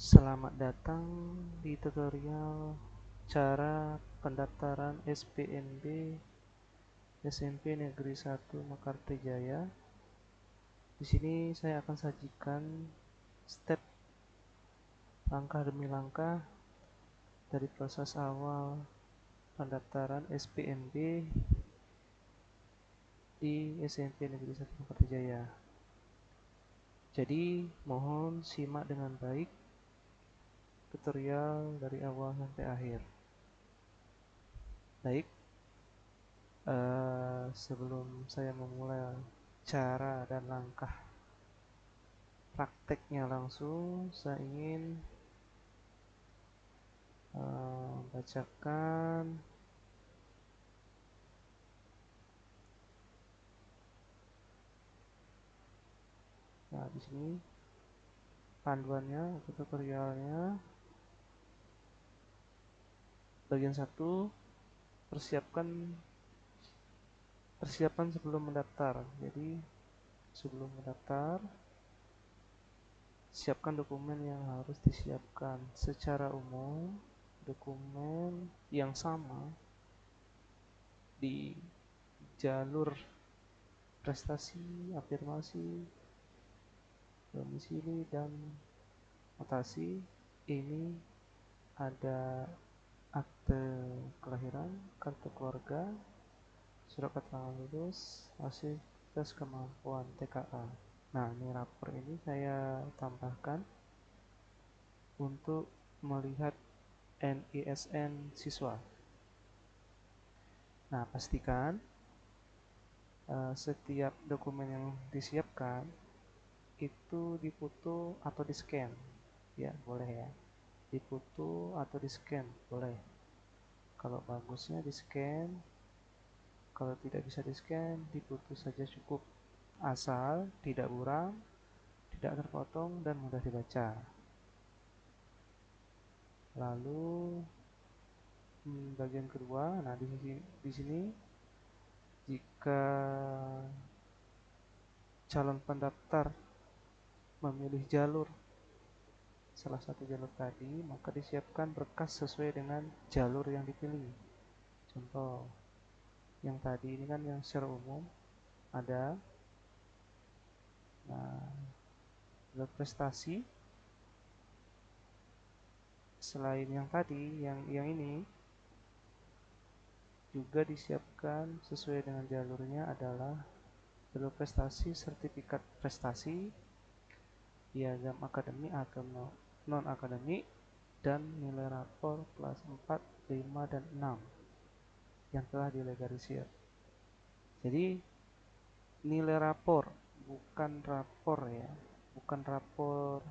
Selamat datang di tutorial cara pendaftaran SPNB SMP Negeri 1 Mekarta Jaya. Di sini saya akan sajikan step langkah demi langkah dari proses awal pendaftaran SPNB di SMP Negeri 1 Mekarta Jaya. Jadi mohon simak dengan baik tutorial dari awal sampai akhir. Baik, sebelum saya memulai cara dan langkah prakteknya langsung, saya ingin bacakan di sini panduannya atau tutorialnya. Bagian 1, persiapan sebelum mendaftar. Jadi sebelum mendaftar, siapkan dokumen yang harus disiapkan. Secara umum, dokumen yang sama di jalur prestasi, afirmasi, domisili, dan mutasi ini ada akte kelahiran, kartu keluarga, surat keterangan lulus, hasil tes kemampuan TKA. Nah, ini rapor ini saya tambahkan untuk melihat NISN siswa. Nah, pastikan setiap dokumen yang disiapkan itu difoto atau di scan, ya boleh ya, difoto atau di scan boleh. Kalau bagusnya di scan, kalau tidak bisa di scan, difoto saja cukup, asal tidak buram, tidak terpotong, dan mudah dibaca. Lalu bagian kedua, nah di sini jika calon pendaftar memilih jalur salah satu jalur tadi, maka disiapkan berkas sesuai dengan jalur yang dipilih. Contoh, yang tadi ini kan yang secara umum ada. Nah, jalur prestasi selain yang tadi, yang ini juga disiapkan sesuai dengan jalurnya adalah jalur prestasi, sertifikat prestasi, piagam akademik atau non akademik, dan nilai rapor kelas 4, 5, dan 6 yang telah dilegalisir. Jadi nilai rapor, bukan rapor ya, bukan rapor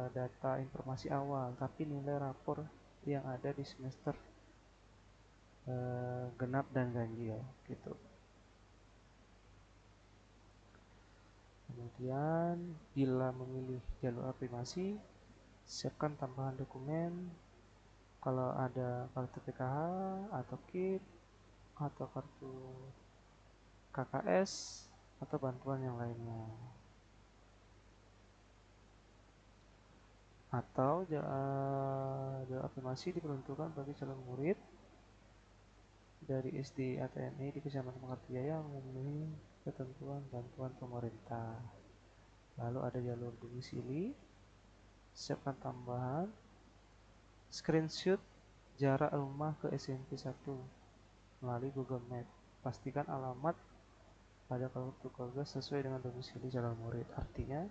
data informasi awal, tapi nilai rapor yang ada di semester genap dan ganjil gitu. Kemudian bila memilih jalur afirmasi, siapkan tambahan dokumen. Kalau ada kartu PKH atau KIP atau kartu KKS atau bantuan yang lainnya. Atau jalur afirmasi diperuntukkan bagi calon murid dari SD atau TNI di Kecamatan Mekarta Jaya yang memenuhi ketentuan bantuan pemerintah. Lalu ada jalur domisili, siapkan tambahan screenshot jarak rumah ke SMP 1 melalui Google Map. Pastikan alamat pada kartu keluarga sesuai dengan domisili calon murid. Artinya,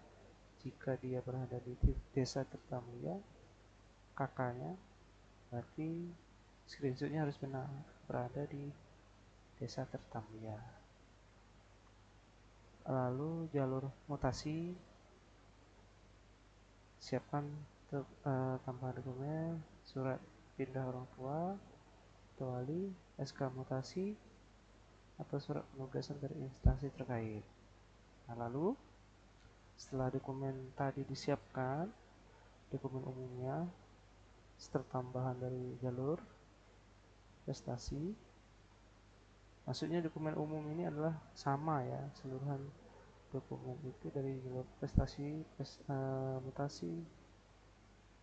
jika dia berada di desa Tirtamulia, kakaknya, berarti screenshotnya harus benar berada di desa Tirtamulia. Lalu jalur mutasi, siapkan tambahan dokumen, surat pindah orang tua, wali, SK mutasi, atau surat penugasan dari instansi terkait. Nah, lalu setelah dokumen tadi disiapkan, dokumen umumnya, setelah tambahan dari jalur prestasi, maksudnya dokumen umum ini adalah sama ya, seluruhan dokumen itu dari jalur prestasi, mutasi,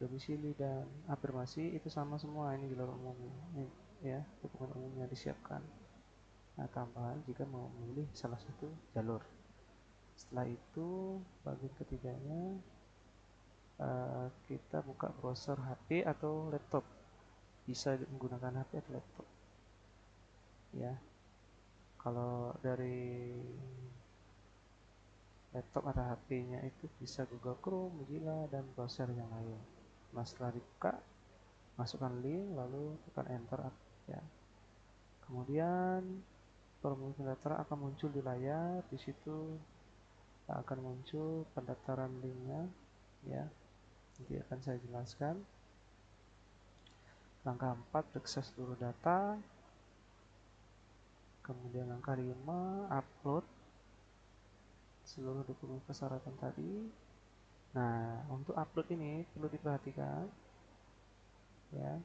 domisili dan afirmasi itu sama semua, ini jalur umum ini, ya, dokumen umumnya disiapkan. Nah, tambahan jika mau memilih salah satu jalur. Setelah itu bagian ketiganya kita buka browser HP atau laptop, bisa menggunakan HP atau laptop ya. Kalau dari laptop atau HP-nya itu bisa Google Chrome, Mozilla, dan browser yang lain. Nah, setelah dibuka, masukkan link lalu tekan enter ya. Kemudian formulir pendaftaran akan muncul di layar. Di situ akan muncul pendaftaran linknya ya. Nanti akan saya jelaskan. Langkah 4, periksa seluruh data. Kemudian langkah 5, upload seluruh dokumen persyaratan tadi. Nah, untuk upload ini perlu diperhatikan ya.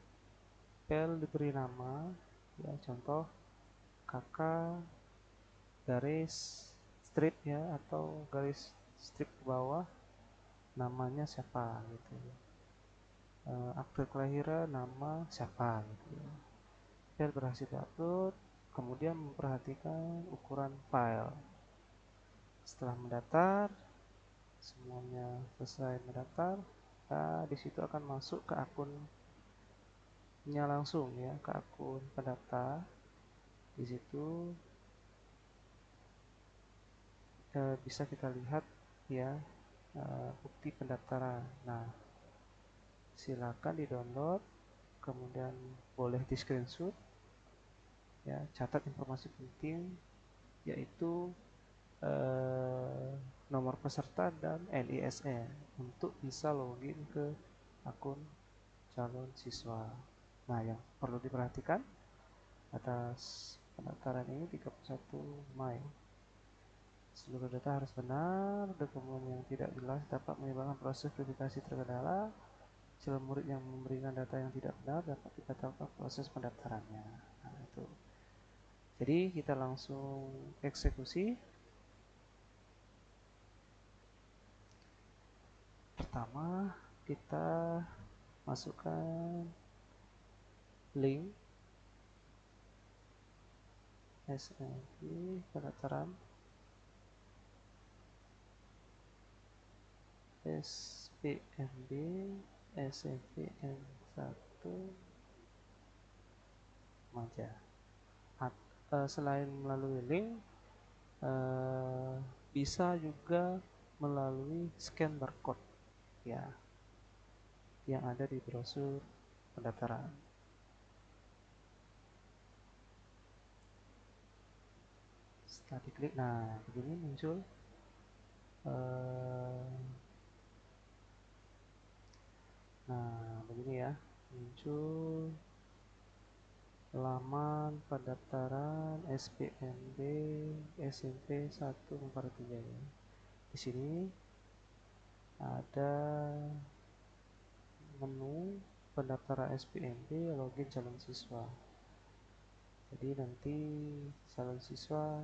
File diberi nama ya, contoh kakak garis strip ya, atau garis strip ke bawah namanya siapa gitu ya. Akte kelahiran nama siapa gitu ya. File berhasil diupload, kemudian memperhatikan ukuran file. Setelah mendaftar, semuanya selesai mendaftar, di situ akan masuk ke akunnya langsung ya, ke akun pendaftar. Di situ bisa kita lihat ya bukti pendaftaran. Nah, silakan di-download, kemudian boleh di-screenshot ya. Catat informasi penting yaitu nomor peserta dan NISN untuk bisa login ke akun calon siswa. Nah, yang perlu diperhatikan atas pendaftaran ini 31 Mei. Seluruh data harus benar, dokumen yang tidak jelas dapat menyebabkan proses verifikasi terkendala. Calon murid yang memberikan data yang tidak benar dapat dibatalkan proses pendaftarannya. Nah, itu. Jadi kita langsung eksekusi. Pertama, kita masukkan link SNP pendaftaran SPMB SNPN 1 Maja. Selain melalui link, bisa juga melalui scan barcode ya, yang ada di brosur pendaftaran. Setelah diklik, nah begini muncul nah begini ya, muncul laman pendaftaran SPMB SMP 1 3 ya. Di sini ada menu pendaftaran SPMB login calon siswa. Jadi nanti calon siswa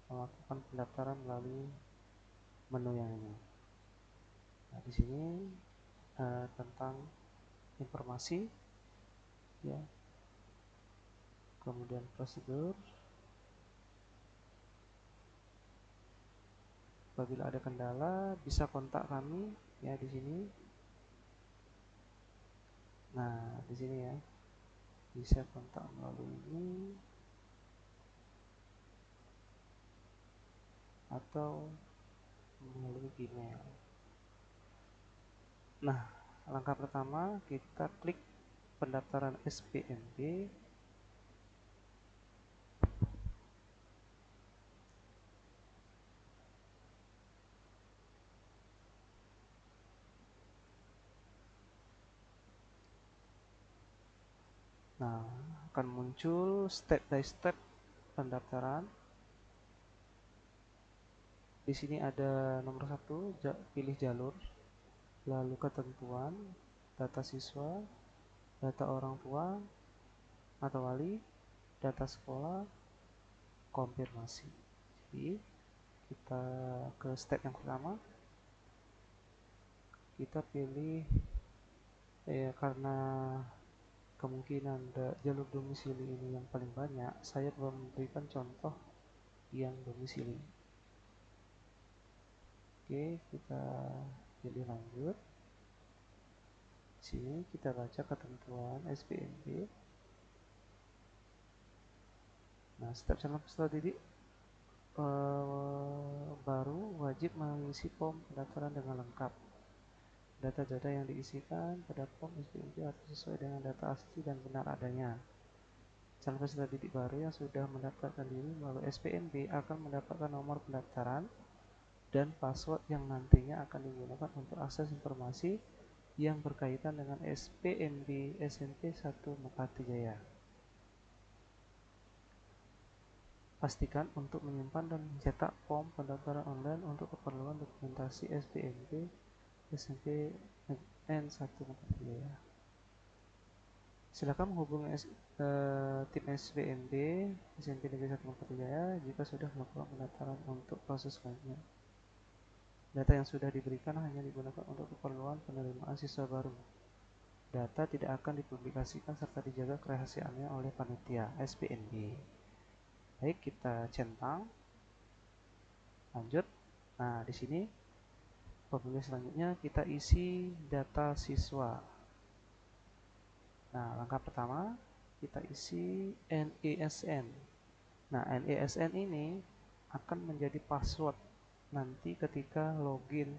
melakukan pendaftaran melalui menu yang ini. Nah, di sini tentang informasi ya, kemudian prosedur. Apabila ada kendala bisa kontak kami ya di sini. Nah, di sini ya, bisa kontak melalui ini atau melalui email. Nah, langkah pertama kita klik pendaftaran SPMB. Nah, akan muncul step by step pendaftaran. Di sini ada nomor 1, pilih jalur, lalu ketentuan, data siswa, data orang tua atau wali, data sekolah, konfirmasi. Jadi kita ke step yang pertama, kita pilih Ya, karena kemungkinan jalur domisili ini yang paling banyak, saya memberikan contoh yang domisili. Oke, kita pilih lanjut. Sini kita baca ketentuan SPMB. Nah, setelah didik baru wajib mengisi form pendaftaran dengan lengkap. Data-data yang diisikan pada form SPMB harus sesuai dengan data asli dan benar adanya. Calon peserta didik baru yang sudah mendaftarkan diri melalui SPMB akan mendapatkan nomor pendaftaran dan password yang nantinya akan digunakan untuk akses informasi yang berkaitan dengan SPMB SMP 1 Mekarti Jaya. Pastikan untuk menyimpan dan mencetak form pendaftaran online untuk keperluan dokumentasi SPMB SMP N1 Mekarti Jaya. Silakan menghubungi tim SPMB SMP Negeri 1 Mekarti Jaya jika sudah melakukan pendaftaran untuk proses selanjutnya. Data yang sudah diberikan hanya digunakan untuk keperluan penerimaan siswa baru. Data tidak akan dipublikasikan serta dijaga kerahasiaannya oleh panitia SPMB. Baik, kita centang. Lanjut. Nah, di sini pemilih selanjutnya kita isi data siswa. Nah, langkah pertama kita isi NISN. Nah, NISN ini akan menjadi password nanti ketika login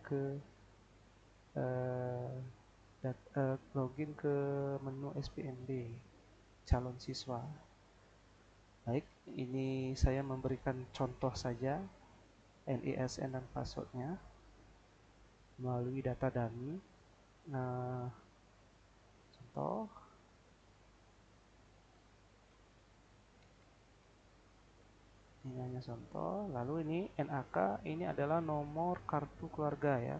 ke menu SPMB calon siswa. Baik, ini saya memberikan contoh saja NISN dan passwordnya melalui data dummy. Nah, contoh ini hanya contoh. Lalu ini NAK, ini adalah nomor kartu keluarga ya.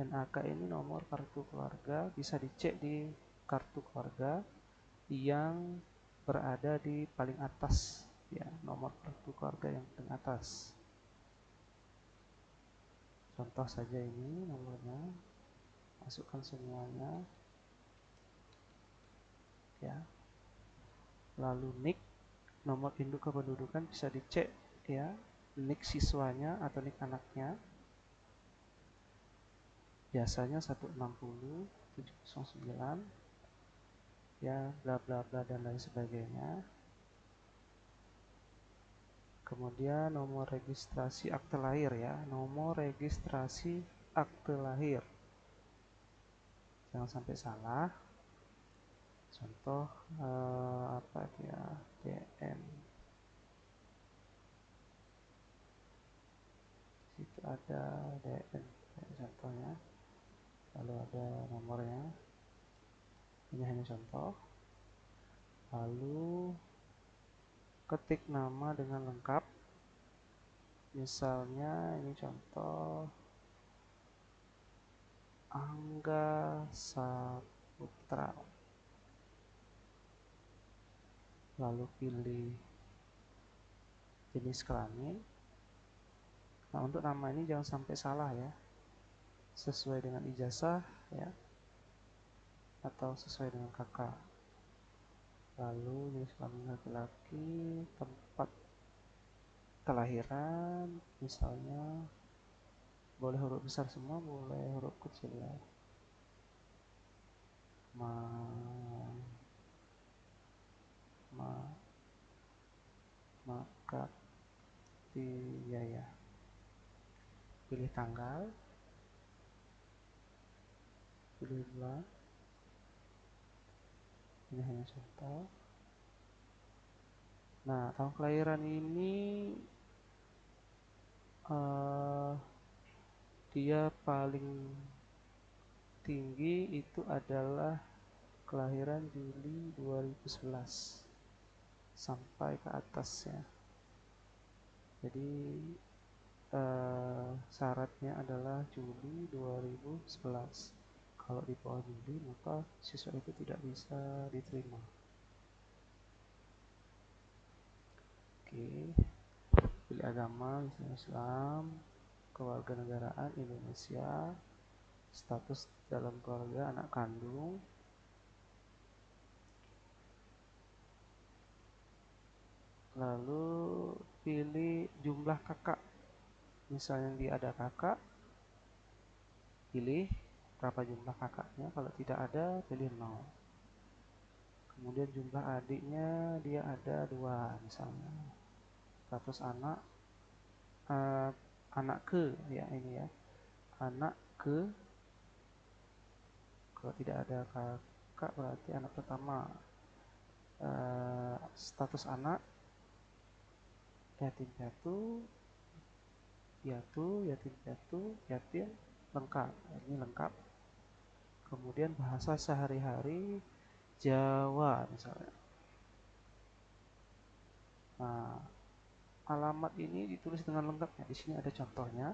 NAK ini nomor kartu keluarga, bisa dicek di kartu keluarga yang berada di paling atas ya, nomor kartu keluarga yang paling atas. Contoh saja ini nomornya, masukkan semuanya ya. Lalu NIK, nomor induk kependudukan, bisa dicek ya, NIK siswanya atau NIK anaknya, biasanya 160 709 ya, bla bla bla dan lain sebagainya. Kemudian nomor registrasi akte lahir ya, nomor registrasi akte lahir, jangan sampai salah. Contoh apa ya, DN, situ ada DN contohnya, lalu ada nomornya, ini hanya contoh. Lalu ketik nama dengan lengkap, misalnya ini contoh Angga Saputra, lalu pilih jenis kelamin. Nah, untuk nama ini jangan sampai salah ya, sesuai dengan ijazah ya, atau sesuai dengan kakak. Lalu jenis kelamin laki-laki, tempat kelahiran, misalnya boleh huruf besar semua, boleh huruf kecil ya. Mekarti Jaya. Pilih tanggal, pilih bulan, ini hanya contoh. Nah, tahun kelahiran ini dia paling tinggi itu adalah kelahiran Juli 2011 sampai ke atasnya. Jadi syaratnya adalah Juli 2011. Kalau di bawah Juli maka siswa itu tidak bisa diterima. Oke, pilih agama, misalnya Islam, kewarganegaraan Indonesia, status dalam keluarga, anak kandung. Lalu pilih jumlah kakak. Misalnya dia ada kakak, pilih berapa jumlah kakaknya. Kalau tidak ada, pilih 0. Kemudian jumlah adiknya dia ada 2 misalnya. Status anak, eh, anak ke ya ini ya. Anak ke, kalau tidak ada kakak berarti anak pertama. Status anak yatim piatu, piatu, yatim piatu, yatim lengkap. Ini lengkap. Kemudian bahasa sehari-hari Jawa misalnya. Nah, alamat ini ditulis dengan lengkapnya. Di sini ada contohnya.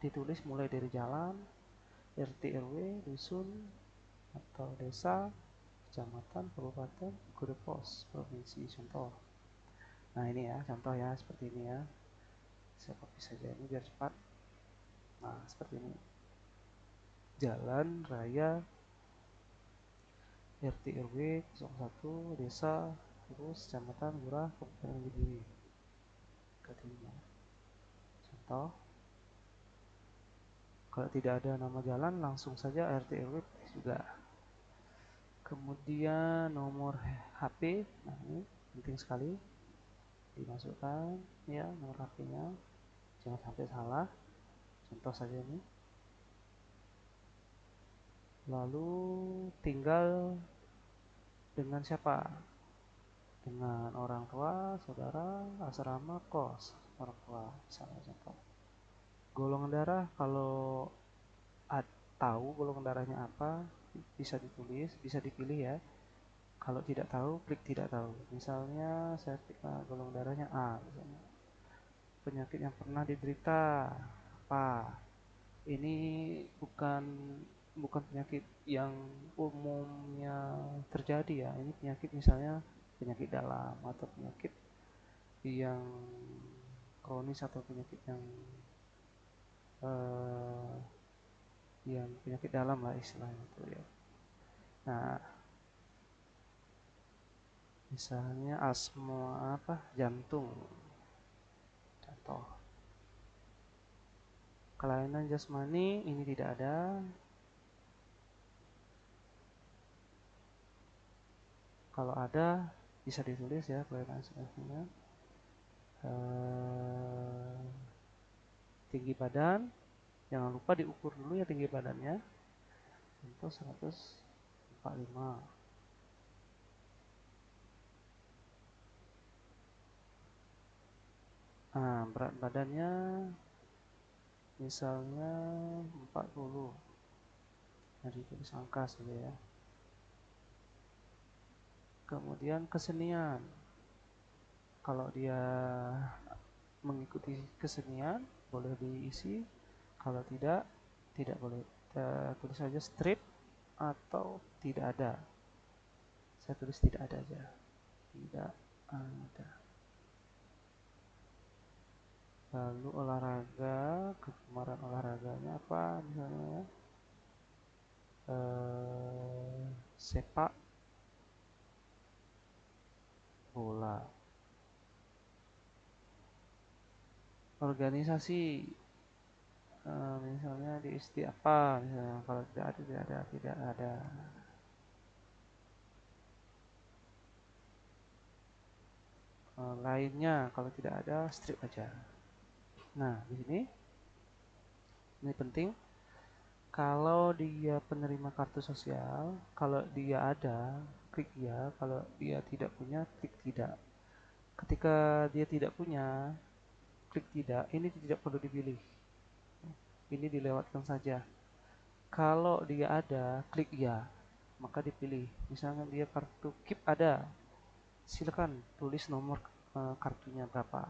Ditulis mulai dari jalan, RT RW, dusun atau desa, kecamatan, kabupaten, kode pos, provinsi, contoh. Nah, ini ya, contoh ya, seperti ini ya. Saya copy saja ini biar cepat. Nah, seperti ini. Jalan raya RT RW 01 desa terus kecamatan lurah kabupaten Kediri. Contoh, kalau tidak ada nama jalan langsung saja RT RW juga. Kemudian nomor HP, nah ini penting sekali dimasukkan ya nomor HP-nya, jangan sampai salah. Contoh saja ini. Lalu tinggal dengan siapa? Dengan orang tua, saudara, asrama, kos, orang tua, misalnya contoh. Golongan darah, kalau tahu golongan darahnya apa, bisa ditulis, bisa dipilih ya. Kalau tidak tahu, klik tidak tahu. Misalnya saya golongan darahnya A, misalnya. Penyakit yang pernah diderita apa? Ini bukan bukan penyakit yang umumnya terjadi ya. Ini penyakit misalnya penyakit dalam atau penyakit yang kronis atau penyakit eh, yang penyakit dalam lah istilahnya itu ya. Nah, misalnya asma apa jantung contoh. Kelainan jasmani ini tidak ada. Kalau ada bisa ditulis ya kelainan jasmaninya. Tinggi badan jangan lupa diukur dulu ya tinggi badannya, contoh 145. Nah, berat badannya misalnya 40. Nah, ditulis angka saja ya. Kemudian kesenian, kalau dia mengikuti kesenian boleh diisi, kalau tidak tidak boleh. Kita tulis saja strip atau tidak ada. Saya tulis tidak ada aja, tidak ada. Lalu olahraga, kegemaran olahraganya apa misalnya ya? Sepak bola. Organisasi, misalnya di SD apa misalnya, kalau tidak ada tidak ada. Lainnya kalau tidak ada strip aja. Nah, di sini ini penting. Kalau dia penerima kartu sosial, kalau dia ada klik ya, kalau dia tidak punya klik tidak. Ketika dia tidak punya, klik tidak, ini tidak perlu dipilih, ini dilewatkan saja. Kalau dia ada klik ya, maka dipilih. Misalnya dia kartu KIP ada, silakan tulis nomor kartunya berapa.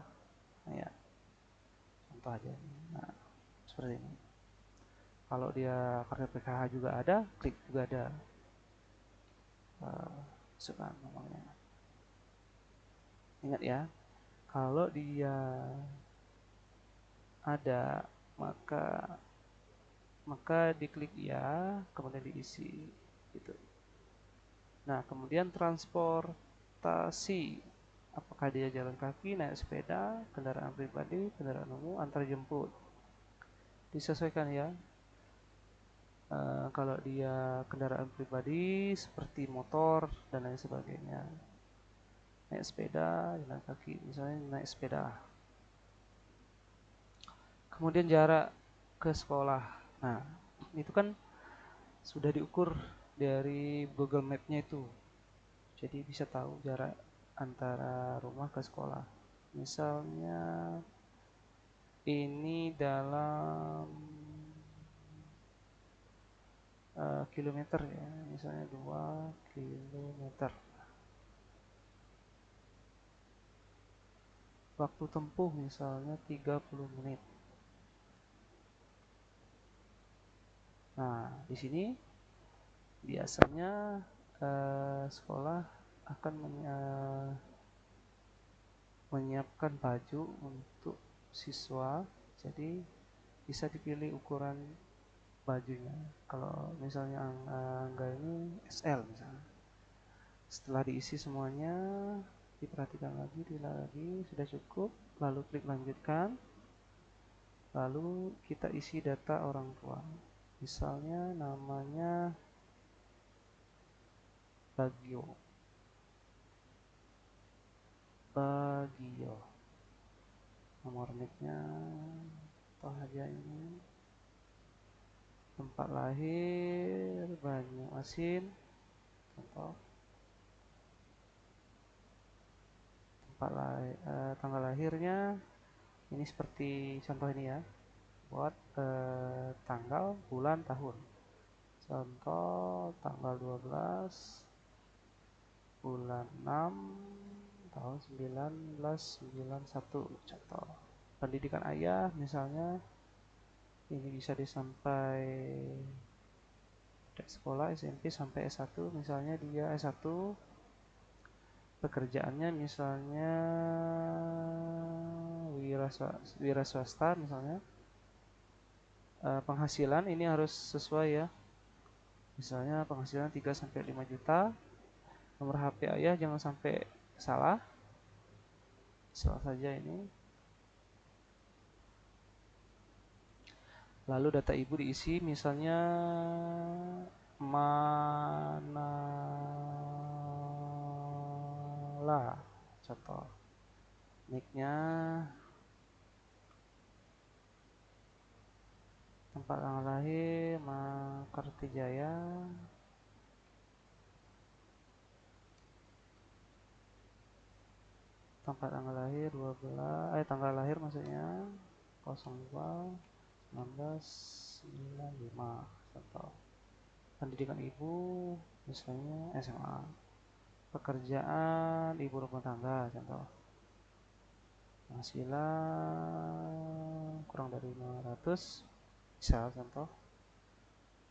Nah, ya contoh aja. Nah, seperti ini. Kalau dia kartu PKH juga ada, klik juga ada, masukkan nomornya. Ingat ya, kalau dia ada maka maka diklik ya, kemudian diisi gitu. Nah, kemudian transportasi, apakah dia jalan kaki, naik sepeda, kendaraan pribadi, kendaraan umum, antar jemput, disesuaikan ya. Kalau dia kendaraan pribadi seperti motor dan lain sebagainya, naik sepeda, jalan kaki, misalnya naik sepeda. Kemudian jarak ke sekolah. Nah, itu kan sudah diukur dari Google Map-nya itu. Jadi bisa tahu jarak antara rumah ke sekolah. Misalnya ini dalam kilometer ya, misalnya 2 kilometer. Waktu tempuh misalnya 30 menit. Nah, di sini biasanya sekolah akan menyiapkan baju untuk siswa, jadi bisa dipilih ukuran bajunya. Kalau misalnya Angga ini SL misalnya. Setelah diisi semuanya, diperhatikan lagi, dilihat lagi, sudah cukup, lalu klik lanjutkan, lalu kita isi data orang tua. Misalnya namanya Bagio. Bagio. Nomor nicknya toh aja ini. Tempat lahir Banyuasin. Contoh. Tanggal lahirnya ini seperti contoh ini ya. Buat tanggal, bulan, tahun. Contoh tanggal 12 bulan 6 tahun 1991 contoh. Pendidikan ayah misalnya ini bisa disampai sekolah SMP sampai S1, misalnya dia S1, pekerjaannya misalnya wira swasta misalnya. Penghasilan ini harus sesuai ya, misalnya penghasilan 3 sampai 5 juta. Nomor HP ayah jangan sampai salah saja ini. Lalu data ibu diisi, misalnya Manala contoh. Nicknya, tempat tanggal lahir Makartijaya, tempat tanggal lahir 12 tanggal lahir maksudnya 02 1995 contoh. Pendidikan ibu misalnya SMA. Pekerjaan ibu rumah tangga contoh. Penghasilan kurang dari 500 bisa contoh.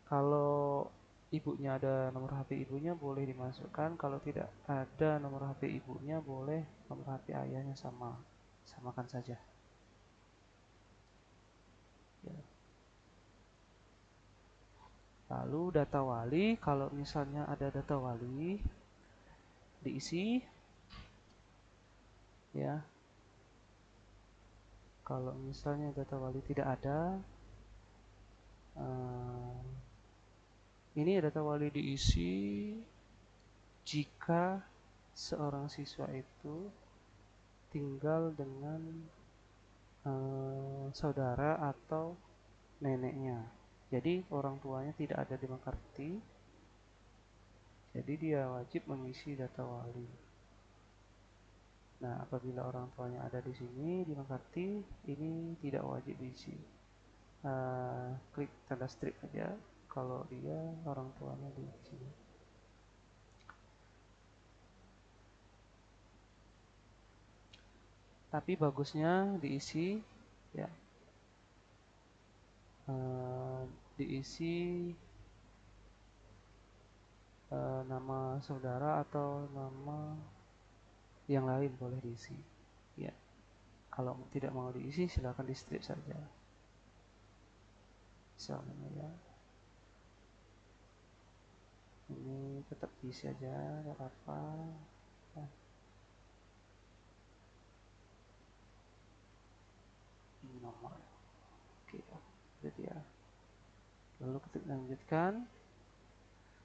Kalau ibunya ada nomor HP ibunya boleh dimasukkan, kalau tidak ada nomor HP ibunya boleh nomor HP ayahnya samakan saja ya. Lalu data wali, kalau misalnya ada data wali diisi ya. Kalau misalnya data wali tidak ada, ini data wali diisi jika seorang siswa itu tinggal dengan saudara atau neneknya. Jadi orang tuanya tidak ada di Mekarti, jadi dia wajib mengisi data wali. Nah, apabila orang tuanya ada di sini di Mekarti, ini tidak wajib diisi. Klik tanda strip aja kalau dia orang tuanya di sini. Tapi bagusnya diisi ya, diisi nama saudara atau nama yang lain boleh diisi ya. Kalau tidak mau diisi silakan di strip saja. misalnya ya. Ini tetap diisi aja, gak apa-apa. Nah, ini nomor. Oke, jadi ya. Lalu ketik lanjutkan.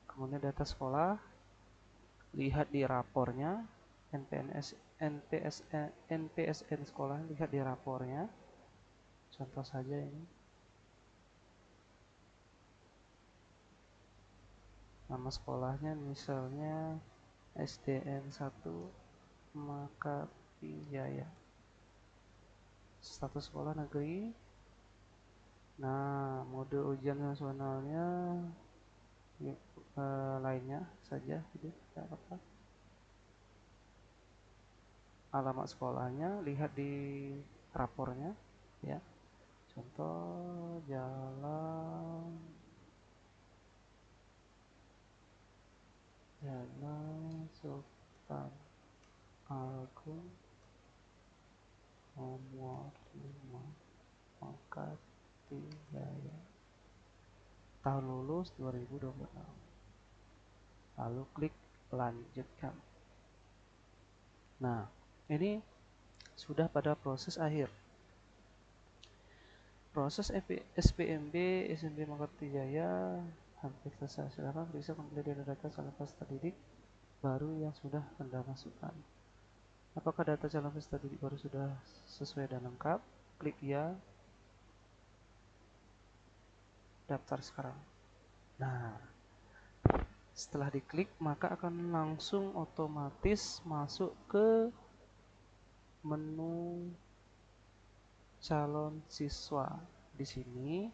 Kemudian data sekolah, lihat di rapornya, NPSN sekolah, lihat di rapornya. Contoh saja ini. Nama sekolahnya misalnya SDN 1 Makati Jaya. Status sekolah negeri. Nah, mode ujian nasionalnya lainnya saja gitu, tidak apa-apa. Alamat sekolahnya lihat di rapornya ya. Contoh Jalan Sultan Agung nomor 5 Makati Jaya, tahun lulus 2026. Lalu klik lanjutkan. Nah, ini sudah pada proses akhir. Proses SPMB SMP Makati Jaya hampir selesai. Silakan bisa kembali data calon peserta didik baru yang sudah Anda masukkan. Apakah data calon peserta didik baru sudah sesuai dan lengkap? Klik ya. Daftar sekarang. Nah, setelah diklik maka akan langsung otomatis masuk ke menu calon siswa. Di sini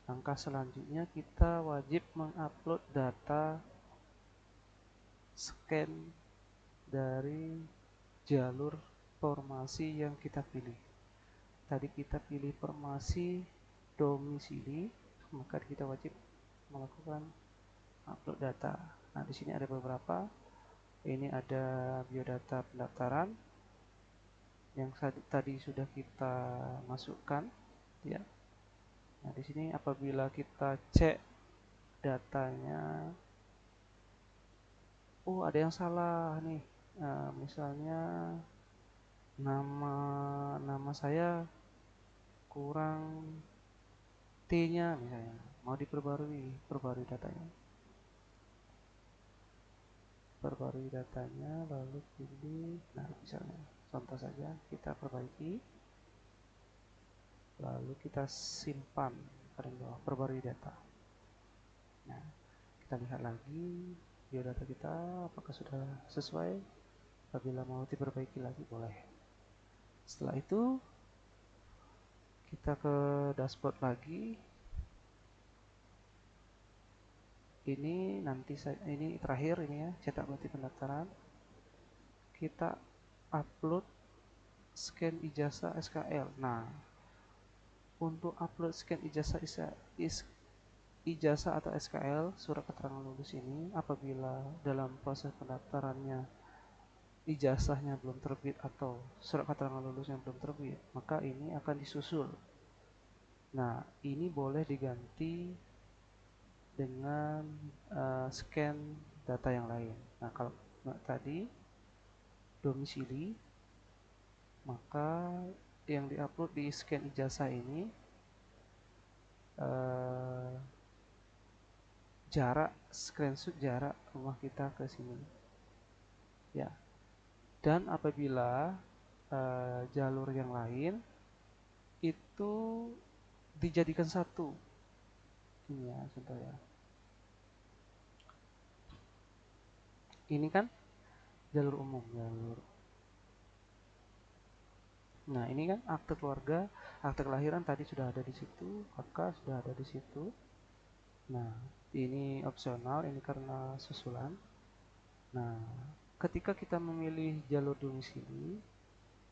langkah selanjutnya kita wajib mengupload data scan dari jalur formasi yang kita pilih. Tadi kita pilih formasi domisili, maka kita wajib melakukan upload data. Nah, di sini ada beberapa. Ini ada biodata pendaftaran yang tadi sudah kita masukkan, ya. Nah, di sini apabila kita cek datanya, oh ada yang salah nih. Nah, misalnya nama saya kurang T-nya misalnya, mau perbarui datanya. Perbarui datanya, lalu pilih, nah misalnya contoh saja kita perbaiki, lalu kita simpan paling bawah perbarui data. Nah, kita lihat lagi biodata kita apakah sudah sesuai. Apabila mau diperbaiki lagi boleh. Setelah itu kita ke dashboard lagi. Ini nanti ini terakhir ini ya, cetak bukti pendaftaran. Kita upload scan ijazah SKL. Nah, untuk upload scan ijazah atau SKL surat keterangan lulus ini, apabila dalam proses pendaftarannya ijazahnya belum terbit atau surat keterangan lulusnya belum terbit, maka ini akan disusul. Nah, ini boleh diganti dengan scan data yang lain. Nah, kalau tadi domisili, maka yang diupload di scan ijazah ini jarak, screenshot jarak rumah kita ke sini ya. Dan apabila jalur yang lain itu dijadikan satu, ini ya contoh ya, ini kan jalur umum, nah ini kan akte keluarga, akte kelahiran tadi sudah ada di situ, kakak sudah ada di situ. Nah, ini opsional, ini karena susulan. Nah, ketika kita memilih jalur domisili,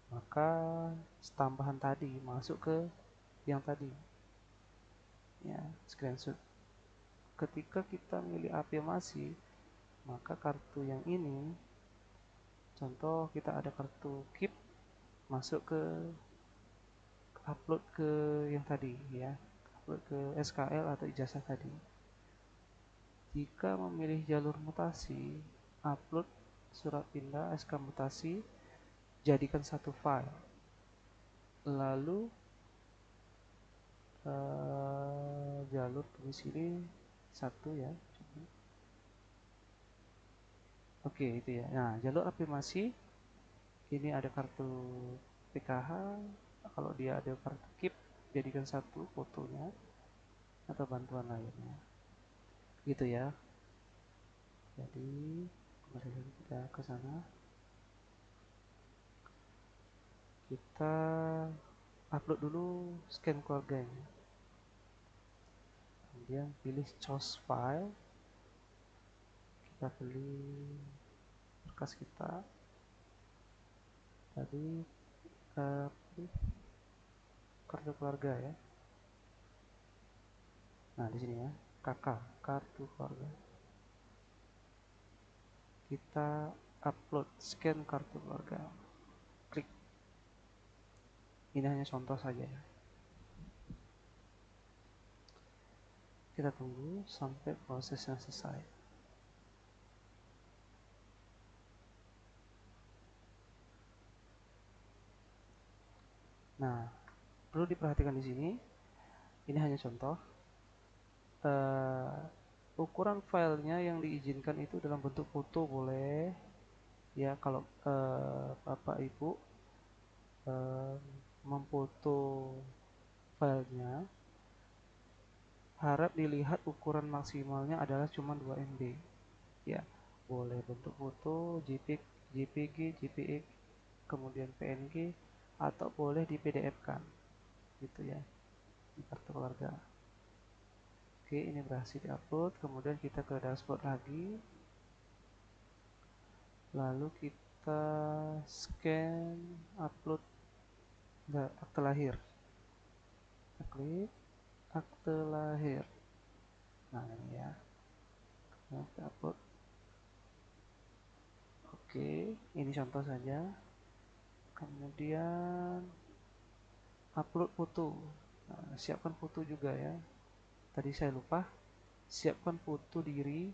maka tambahan tadi masuk ke yang tadi ya, screenshot. Ketika kita milih afirmasi, maka kartu yang ini, contoh kita ada kartu KIP, masuk ke upload ke yang tadi ya, upload ke SKL atau ijazah tadi. Jika memilih jalur mutasi, upload surat pindah SK mutasi, jadikan satu file. Lalu jalur domisili satu ya. Oke, itu ya. Nah, jalur afirmasi ini ada kartu PKH. Kalau dia ada kartu KIP, jadikan satu fotonya atau bantuan lainnya. Gitu ya. Jadi, kembali kita ke sana. Kita upload dulu scan keluarganya. Kemudian pilih choose file. Kita pilih berkas kita. Tadi kartu keluarga ya. Nah, di sini ya, KK, kartu keluarga. Kita upload scan kartu keluarga. Klik. Ini hanya contoh saja ya. Kita tunggu sampai prosesnya selesai. Nah, perlu diperhatikan di sini. Ini hanya contoh. Ukuran filenya yang diizinkan itu dalam bentuk foto boleh. Ya, kalau Bapak Ibu memfoto filenya, harap dilihat ukuran maksimalnya adalah cuma 2 MB. Ya, boleh bentuk foto JPEG, JPG, JPEG, kemudian PNG, atau boleh di PDF kan, gitu ya, di kartu keluarga. Oke, ini berhasil diupload. Kemudian kita ke dashboard lagi, lalu kita scan upload akte lahir. Kita klik akte lahir. Nah, ini ya, kita upload. Oke, ini contoh saja. Kemudian upload foto. Nah, siapkan foto juga ya. Tadi saya lupa, siapkan foto diri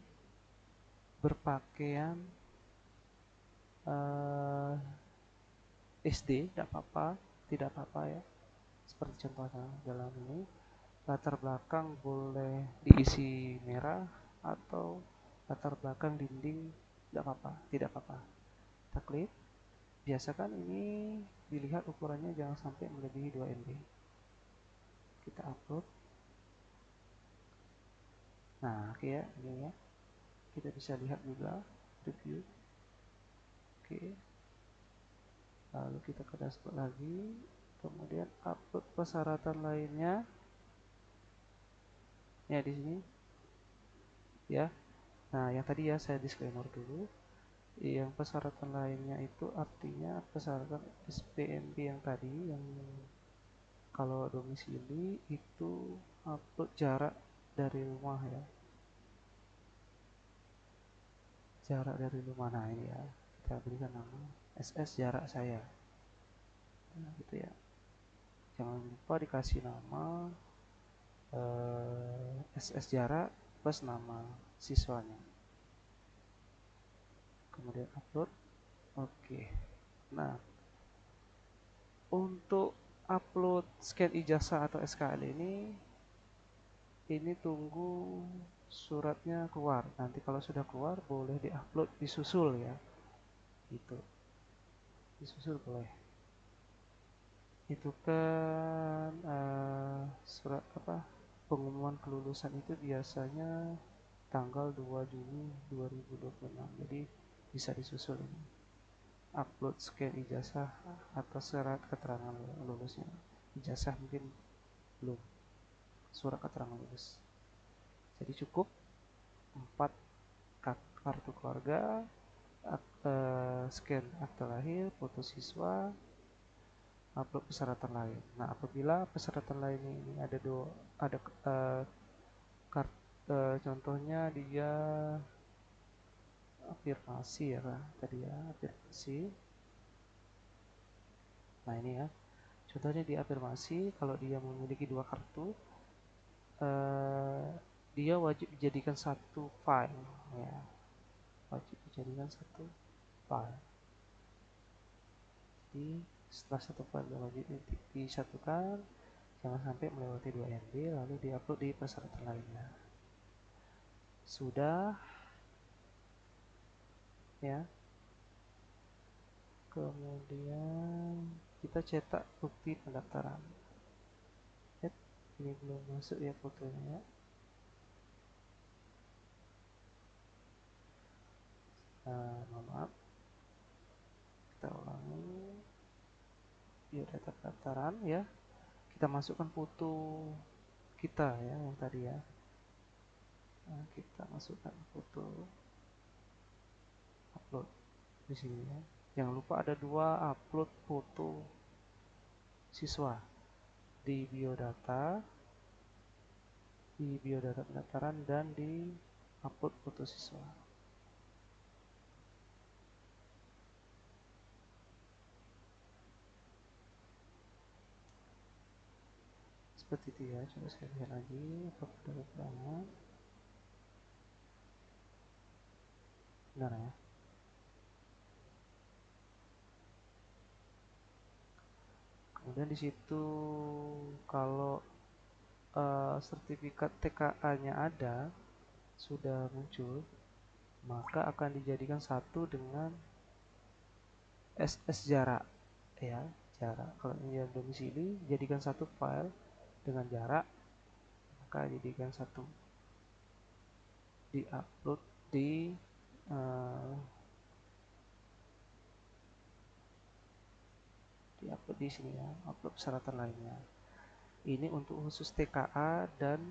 berpakaian SD, tidak apa-apa ya. Seperti contohnya dalam ini, latar belakang boleh diisi merah atau latar belakang dinding tidak apa-apa. Kita klik. Biasakan ini dilihat ukurannya jangan sampai melebihi 2 MB. Kita upload. Nah, oke ya, ini ya. Kita bisa lihat juga review. Oke. Lalu kita ke dashboard lagi, kemudian upload persyaratan lainnya. Ya, di sini ya. Nah, yang tadi ya saya disclaimer dulu. Yang persyaratan lainnya itu artinya persyaratan SPMB yang tadi, yang kalau domisili itu upload jarak dari rumah ya. Jarak dari rumah, nah ini ya, kita berikan nama SS jarak saya. Nah, gitu ya. Jangan lupa dikasih nama SS jarak plus nama siswanya. Kemudian upload. Oke. Nah, untuk upload scan ijazah atau SKL ini tunggu suratnya keluar. Nanti kalau sudah keluar boleh diupload, disusul ya. Itu. Disusul boleh. Itu kan surat apa? Pengumuman kelulusan itu biasanya tanggal 2 Juni 2026. Jadi bisa disusul ini. Upload scan ijazah atau surat keterangan lulusnya. Ijazah mungkin belum, surat keterangan lulus. Jadi cukup 4 kartu keluarga, scan akte lahir, foto siswa, upload persyaratan lain. Nah, apabila persyaratan lain ini ada contohnya dia afirmasi ya Kak, tadi ya afirmasi. Nah, ini ya, contohnya di afirmasi, kalau dia memiliki 2 kartu, dia wajib dijadikan satu file ya, wajib dijadikan satu file. Jadi setelah satu file wajib disatukan, jangan sampai melewati 2 MB lalu diupload di persyaratan lainnya. Sudah ya. Kemudian kita cetak bukti pendaftaran. Ini belum masuk ya fotonya ya. Maaf, kita ulangi. Biodata pendaftaran ya, kita masukkan foto kita ya yang tadi ya. Nah, kita masukkan foto, upload di sini ya. Jangan lupa ada 2 upload foto siswa di biodata pendaftaran dan di upload foto siswa. Seperti itu ya. Coba saya lihat lagi apakah ada kekurangan. Benar ya. Kemudian di situ kalau sertifikat TKA-nya ada, sudah muncul, maka akan dijadikan satu dengan SS jarak ya, jarak. Kalau ini domisili, jadikan satu file dengan jarak, maka jadikan satu, di-upload di di sini ya, upload persyaratan lainnya. Ini untuk khusus TKA dan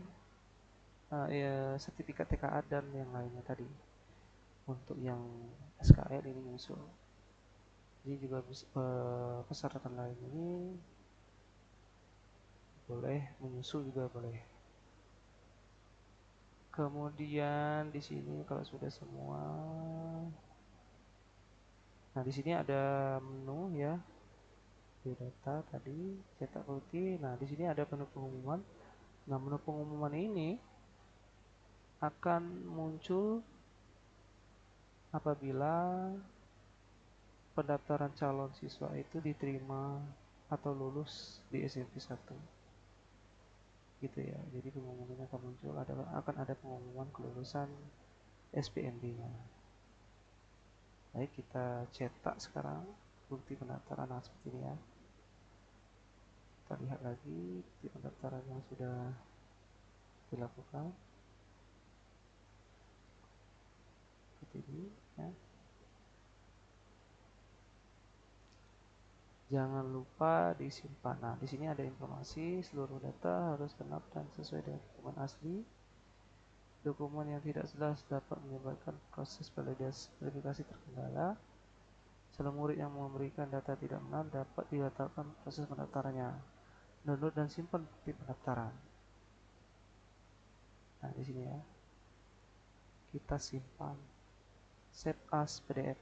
ya, sertifikat TKA dan yang lainnya tadi. Untuk yang SKL ini nyusul. Jadi juga persyaratan lain ini boleh menyusul juga boleh. Kemudian di sini kalau sudah semua, nah di sini ada menu ya, biodata tadi cetak bukti. Nah di sini ada menu pengumuman. Nah menu pengumuman ini akan muncul apabila pendaftaran calon siswa itu diterima atau lulus di SMP 1 gitu ya. Jadi pengumumannya akan muncul, akan ada pengumuman kelulusan SPMB-nya. Baik, kita cetak sekarang bukti pendaftaran. Nah seperti ini ya. Kita lihat lagi bukti pendaftaran yang sudah dilakukan seperti ini ya. Jangan lupa disimpan. Nah di sini ada informasi seluruh data harus benar dan sesuai dengan dokumen asli. Dokumen yang tidak jelas dapat menyebabkan proses verifikasi terkendala. Calon murid yang memberikan data tidak benar dapat dibatalkan proses pendaftarannya. Download dan simpan bukti pendaftaran. Nah di sini ya, kita simpan, save as PDF.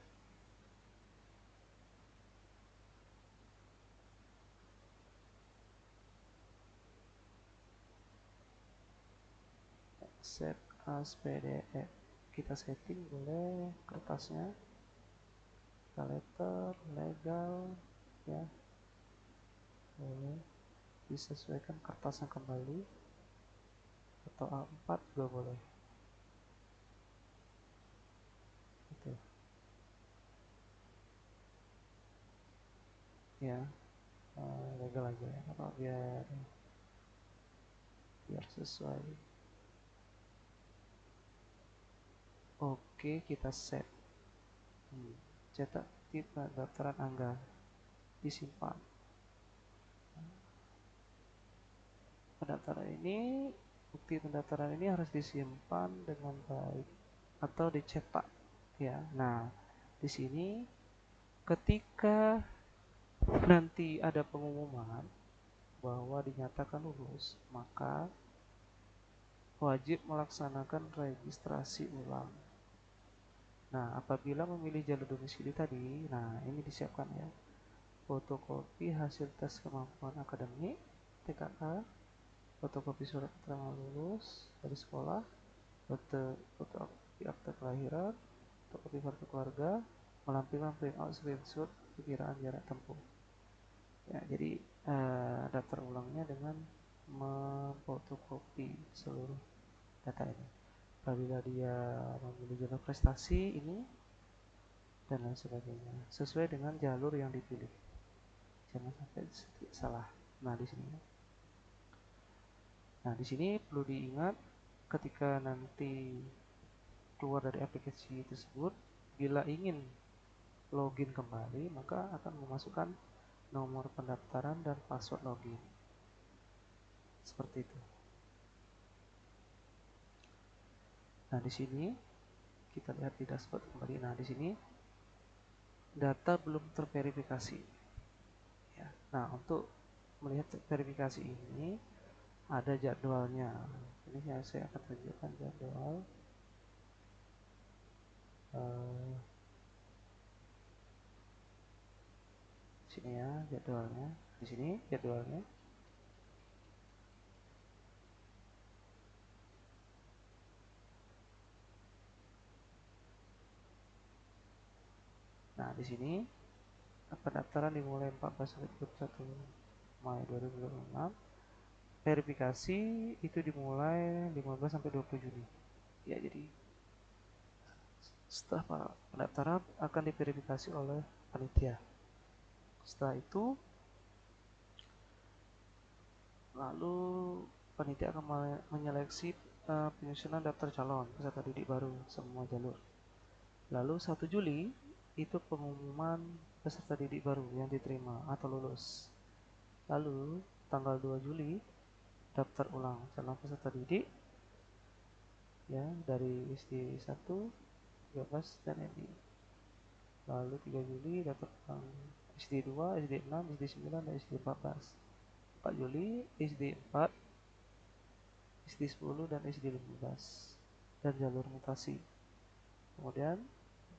Save as PDF. Kita setting boleh kertasnya, kita letter, legal ya, boleh disesuaikan kertasnya kembali atau A4 juga boleh gitu ya. Legal aja ya, apa biar sesuai. Oke, kita set. Cetak tip pendaftaran anggaran, disimpan. Pendaftaran ini, bukti pendaftaran ini harus disimpan dengan baik atau dicetak ya. Nah di sini ketika nanti ada pengumuman bahwa dinyatakan lulus, maka wajib melaksanakan registrasi ulang. Nah apabila memilih jalur domisili tadi, nah ini disiapkan ya, fotokopi hasil tes kemampuan akademik TKA, fotokopi surat keterangan lulus dari sekolah, fotokopi akta kelahiran, fotokopi kartu keluarga, melampirkan print out screenshot perkiraan jarak tempuh. Ya, jadi daftar ulangnya dengan memfotokopi seluruh data ini. Apabila dia memilih jalur prestasi ini dan lain sebagainya, sesuai dengan jalur yang dipilih. Jangan sampai salah. Nah, di sini. Nah, di sini perlu diingat ketika nanti keluar dari aplikasi tersebut, bila ingin login kembali, maka akan memasukkan nomor pendaftaran dan password login. Seperti itu. Nah, di sini kita lihat di dashboard kembali. Nah, di sini data belum terverifikasi. Ya. Nah, untuk melihat verifikasi ini ada jadwalnya. Ini saya akan tunjukkan jadwal. Sini ya jadwalnya. Di sini jadwalnya. Nah, di sini pendaftaran dimulai 14 sampai 21 Mei 2026. Verifikasi itu dimulai 15 sampai 20 Juni. Ya, jadi setelah pendaftaran akan diverifikasi oleh panitia. Setelah itu lalu panitia akan menyeleksi penyusunan daftar calon peserta didik baru semua jalur. Lalu 1 Juli itu pengumuman peserta didik baru yang diterima atau lulus. Lalu tanggal 2 Juli daftar ulang calon peserta didik ya dari SD 1, 13 dan MI. Lalu 3 Juli daftar ulang SD 2, SD 6, SD 9 dan SD 14. 4 Juli SD 4, SD 10 dan SD 15 dan jalur mutasi. Kemudian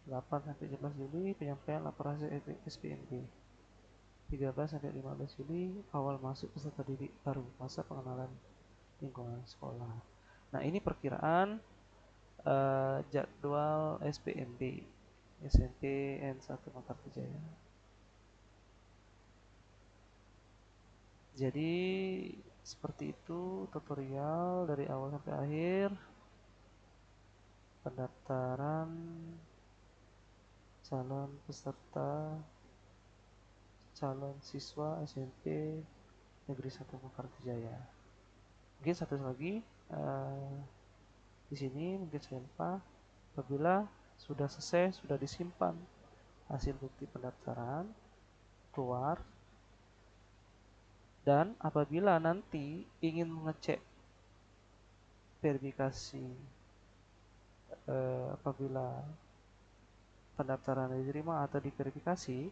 8 sampai 11 Juli penyampaian laporan hasil SPMB. 13 sampai 15 Juli awal masuk peserta didik baru masa pengenalan lingkungan sekolah. Nah, ini perkiraan jadwal SPMB SMP N1 Mekartijaya. Jadi seperti itu tutorial dari awal sampai akhir pendaftaran calon peserta calon siswa SMP Negeri 1 Mekartijaya. Mungkin satu lagi di sini mungkin saya lupa, apabila sudah selesai, sudah disimpan hasil bukti pendaftaran keluar, dan apabila nanti ingin mengecek verifikasi apabila pendaftaran diterima atau diverifikasi,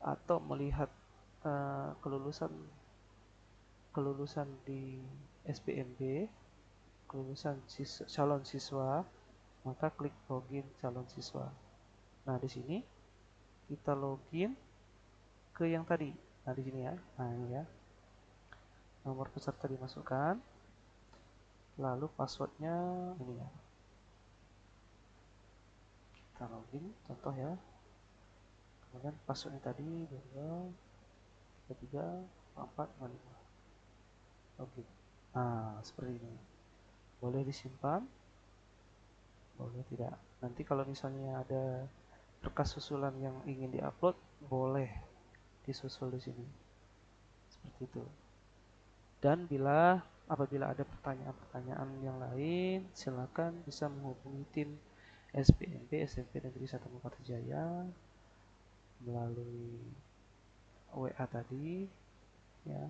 atau melihat kelulusan di SPMB, kelulusan calon siswa, maka klik login calon siswa. Nah, di sini kita login ke yang tadi. Nah, di sini ya. Nah, ini ya. Nomor peserta dimasukkan. Lalu passwordnya ini ya. Kita login, contoh ya. Kemudian passwordnya tadi 22334455. Login. Nah, seperti ini. Boleh disimpan, boleh tidak. Nanti kalau misalnya ada berkas susulan yang ingin diupload, boleh disusul di sini. Seperti itu. Dan apabila ada pertanyaan-pertanyaan yang lain, silakan bisa menghubungi tim SPMB SMP Negeri 1 Mekartijaya melalui WA tadi ya.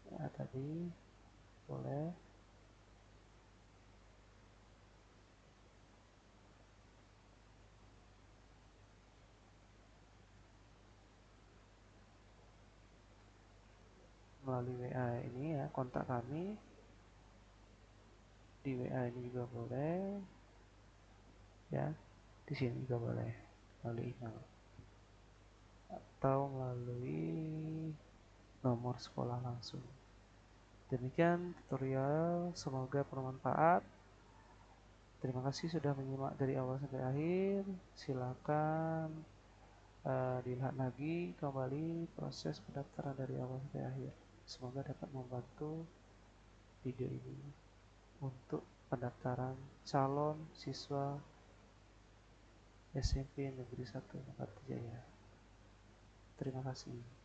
WA tadi boleh. Melalui WA ini ya, kontak kami di WA ini juga boleh ya, di sini juga boleh melalui email atau melalui nomor sekolah langsung. Demikian tutorial, semoga bermanfaat. Terima kasih sudah menyimak dari awal sampai akhir. Silakan dilihat lagi kembali proses pendaftaran dari awal sampai akhir. Semoga dapat membantu video ini untuk pendaftaran calon siswa SMP Negeri 1 Mekarta Jaya. Terima kasih.